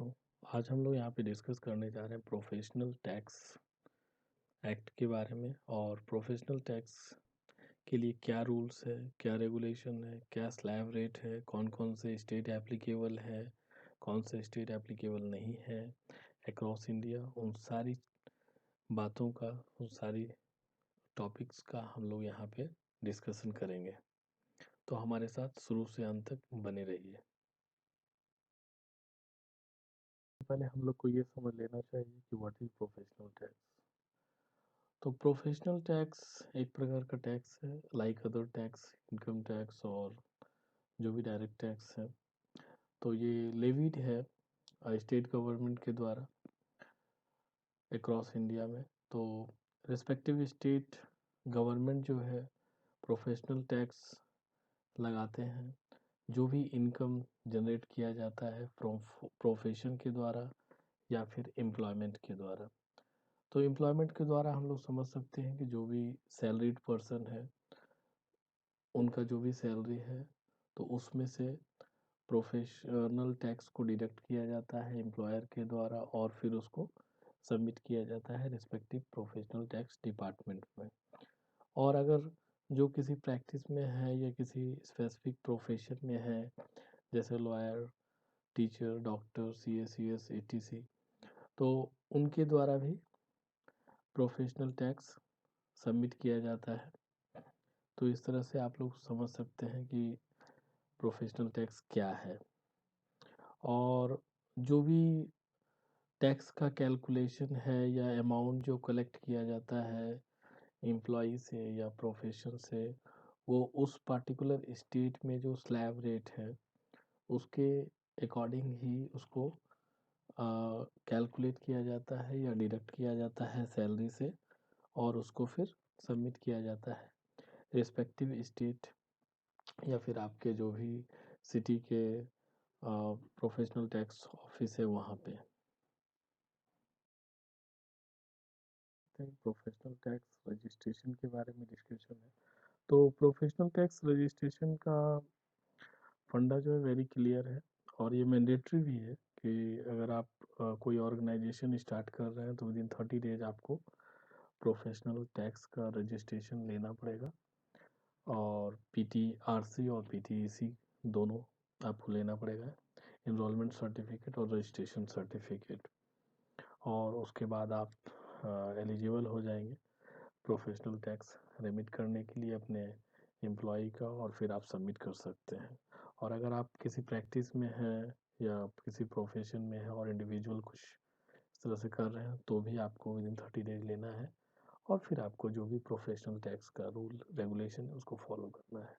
दोस्तों, आज हम लोग यहाँ पे डिस्कस करने जा रहे हैं प्रोफेशनल टैक्स एक्ट के बारे में। और प्रोफेशनल टैक्स के लिए क्या रूल्स है, क्या रेगुलेशन है, क्या स्लैब रेट है, कौन कौन से स्टेट एप्लीकेबल है, कौन से स्टेट एप्लीकेबल नहीं है अक्रॉस इंडिया। उन सारी बातों का, उन सारी टॉपिक्स का हम लोग यहाँ पे डिस्कशन करेंगे। तो हमारे साथ शुरू से अंत तक बने रहिए। पहले हम लोग को ये समझ लेना चाहिए कि व्हाट इज प्रोफेशनल टैक्स। तो प्रोफेशनल टैक्स एक प्रकार का टैक्स है, like other tax, income tax और जो भी डायरेक्ट टैक्स है। तो ये लेविड है स्टेट गवर्नमेंट के द्वारा अक्रॉस इंडिया में। तो रिस्पेक्टिव स्टेट गवर्नमेंट जो है प्रोफेशनल टैक्स लगाते हैं। जो भी इनकम जनरेट किया जाता है फ्रॉम प्रोफेशन के द्वारा या फिर एम्प्लॉयमेंट के द्वारा। तो एम्प्लॉयमेंट के द्वारा हम लोग समझ सकते हैं कि जो भी सैलरीड पर्सन है उनका जो भी सैलरी है तो उसमें से प्रोफेशनल टैक्स को डिडक्ट किया जाता है एम्प्लॉयर के द्वारा और फिर उसको सबमिट किया जाता है रिस्पेक्टिव प्रोफेशनल टैक्स डिपार्टमेंट में। और अगर जो किसी प्रैक्टिस में है या किसी स्पेसिफिक प्रोफेशन में है, जैसे lawyer, teacher, doctor, CA, CS, etc, तो उनके द्वारा भी प्रोफेशनल टैक्स सबमिट किया जाता है। तो इस तरह से आप लोग समझ सकते हैं कि प्रोफेशनल टैक्स क्या है। और जो भी टैक्स का कैलकुलेशन है या अमाउंट जो कलेक्ट किया जाता है एम्प्लॉई से या प्रोफेशन से, वो उस पार्टिकुलर स्टेट में जो स्लैब रेट है उसके अकॉर्डिंग ही उसको कैलकुलेट किया जाता है या डिडक्ट किया जाता है सैलरी से और उसको फिर सबमिट किया जाता है रिस्पेक्टिव स्टेट या फिर आपके जो भी सिटी के प्रोफेशनल टैक्स ऑफिस है वहाँ पे। प्रोफेशनल टैक्स रजिस्ट्रेशन के बारे में डिस्कशन है। तो प्रोफेशनल टैक्स रजिस्ट्रेशन का फंडा जो है वेरी क्लियर है और ये मैंडेटरी भी है कि अगर आप कोई ऑर्गेनाइजेशन स्टार्ट कर रहे हैं तो विद इन 30 डेज आपको प्रोफेशनल टैक्स का रजिस्ट्रेशन लेना पड़ेगा। और पीटीआरसी और पीटीईसी दोनों आपको लेना पड़ेगा, इनरोलमेंट सर्टिफिकेट और रजिस्ट्रेशन सर्टिफिकेट। और उसके बाद आप एलिजिबल हो जाएंगे प्रोफेशनल टैक्स रेमिट करने के लिए अपने एम्प्लॉई का, और फिर आप सबमिट कर सकते हैं। और अगर आप किसी प्रैक्टिस में हैं या किसी प्रोफेशन में है और इंडिविजुअल कुछ इस तरह से कर रहे हैं तो भी आपको विद इन 30 डेज लेना है और फिर आपको जो भी प्रोफेशनल टैक्स का रूल रेगुलेशन है उसको फॉलो करना है।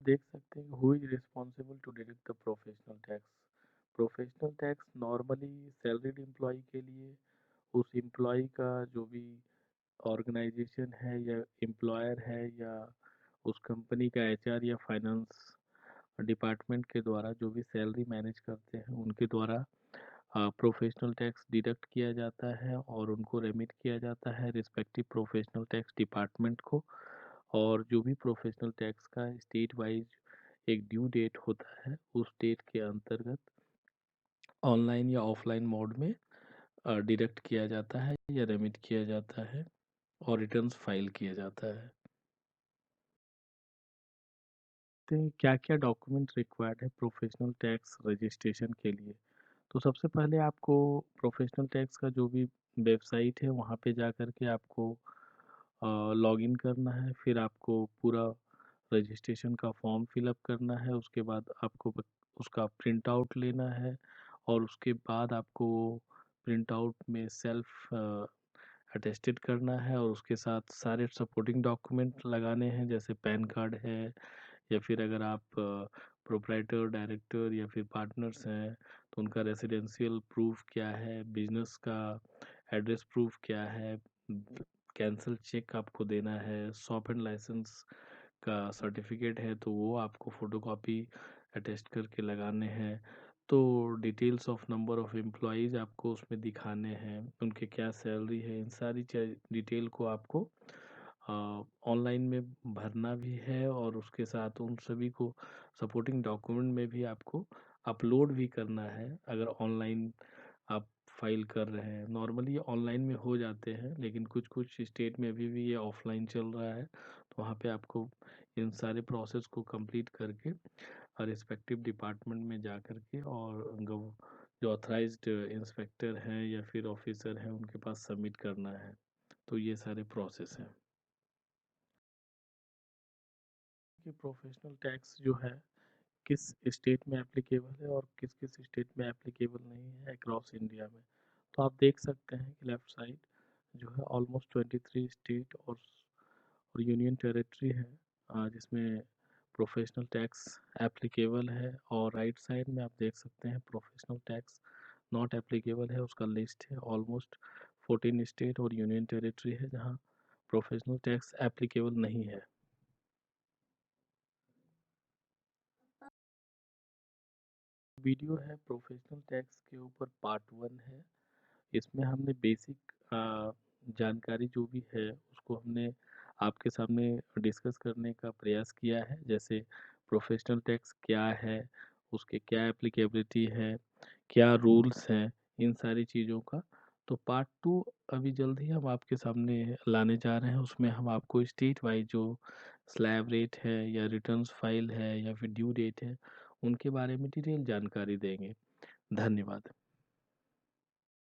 देख सकते हैं who is responsible to deduct the professional tax. Professional tax normally salaried employ के लिए उस एम्प्लॉय का जो भी ऑर्गेनाइजेशन है या एम्प्लॉयर है या उस कंपनी का एचआर या फाइनेंस डिपार्टमेंट के द्वारा जो भी सैलरी मैनेज करते हैं उनके द्वारा प्रोफेशनल टैक्स डिडक्ट किया जाता है और उनको रेमिट किया जाता है रिस्पेक्टिव प्रोफेशनल टैक्स डिपार्टमेंट को। और जो भी प्रोफेशनल टैक्स का स्टेट वाइज एक ड्यू डेट होता है उस डेट के अंतर्गत ऑनलाइन या ऑफलाइन मोड में डिडक्ट किया जाता है या रेमिट किया जाता है और रिटर्न्स फाइल किया जाता है। तो क्या क्या डॉक्यूमेंट रिक्वायर्ड है प्रोफेशनल टैक्स रजिस्ट्रेशन के लिए। तो सबसे पहले आपको प्रोफेशनल टैक्स का जो भी वेबसाइट है वहाँ पे जा कर के आपको लॉगिन करना है। फिर आपको पूरा रजिस्ट्रेशन का फॉर्म फिलअप करना है। उसके बाद आपको उसका प्रिंट आउट लेना है और उसके बाद आपको प्रिंट आउट में सेल्फ अटेस्टेड करना है और उसके साथ सारे सपोर्टिंग डॉक्यूमेंट लगाने हैं, जैसे पैन कार्ड है या फिर अगर आप प्रोप्राइटर, डायरेक्टर या फिर पार्टनर्स हैं तो उनका रेसिडेंशियल प्रूफ क्या है, बिजनेस का एड्रेस प्रूफ क्या है, कैंसल चेक आपको देना है, शॉप एंड लाइसेंस का सर्टिफिकेट है तो वो आपको फोटोकॉपी अटेस्ट करके लगाने हैं। तो details of number of employees आपको उसमें दिखाने हैं, उनके क्या सैलरी है, इन सारी डिटेल को आपको ऑनलाइन में भरना भी है और उसके साथ उन सभी को सपोर्टिंग डॉक्यूमेंट में भी आपको अपलोड भी करना है। अगर ऑनलाइन आप फाइल कर रहे हैं, नॉर्मली ये ऑनलाइन में हो जाते हैं, लेकिन कुछ कुछ स्टेट में अभी भी ये ऑफलाइन चल रहा है। तो वहाँ पे आपको इन सारे प्रोसेस को कंप्लीट करके रिस्पेक्टिव डिपार्टमेंट में जा कर के और जो ऑथराइज्ड इंस्पेक्टर हैं या फिर ऑफिसर हैं उनके पास सबमिट करना है। तो ये सारे प्रोसेस हैं कि प्रोफेशनल टैक्स जो है किस स्टेट में एप्लीकेबल है और किस किस स्टेट में एप्लीकेबल नहीं है अक्रॉस इंडिया में। तो आप देख सकते हैं कि लेफ़्ट साइड जो है ऑलमोस्ट 23 स्टेट और यूनियन टेरिटरी है, जिसमें प्रोफेशनल टैक्स एप्लीकेबल है। और राइट साइड में आप देख सकते हैं प्रोफेशनल टैक्स नॉट एप्लीकेबल है, उसका लिस्ट है। ऑलमोस्ट 14 स्टेट और यूनियन टेरिटरी है जहाँ प्रोफेशनल टैक्स एप्लीकेबल नहीं है। वीडियो है प्रोफेशनल टैक्स के ऊपर पार्ट 1 है। इसमें हमने बेसिक जानकारी जो भी है उसको हमने आपके सामने डिस्कस करने का प्रयास किया है। जैसे प्रोफेशनल टैक्स क्या है, उसके क्या एप्लीकेबिलिटी है, क्या रूल्स हैं, इन सारी चीज़ों का। तो पार्ट 2 अभी जल्द ही हम आपके सामने लाने जा रहे हैं। उसमें हम आपको स्टेट वाइज जो स्लैब रेट है या रिटर्न्स फाइल है या फिर ड्यू डेट है उनके बारे में डिटेल जानकारी देंगे। धन्यवाद।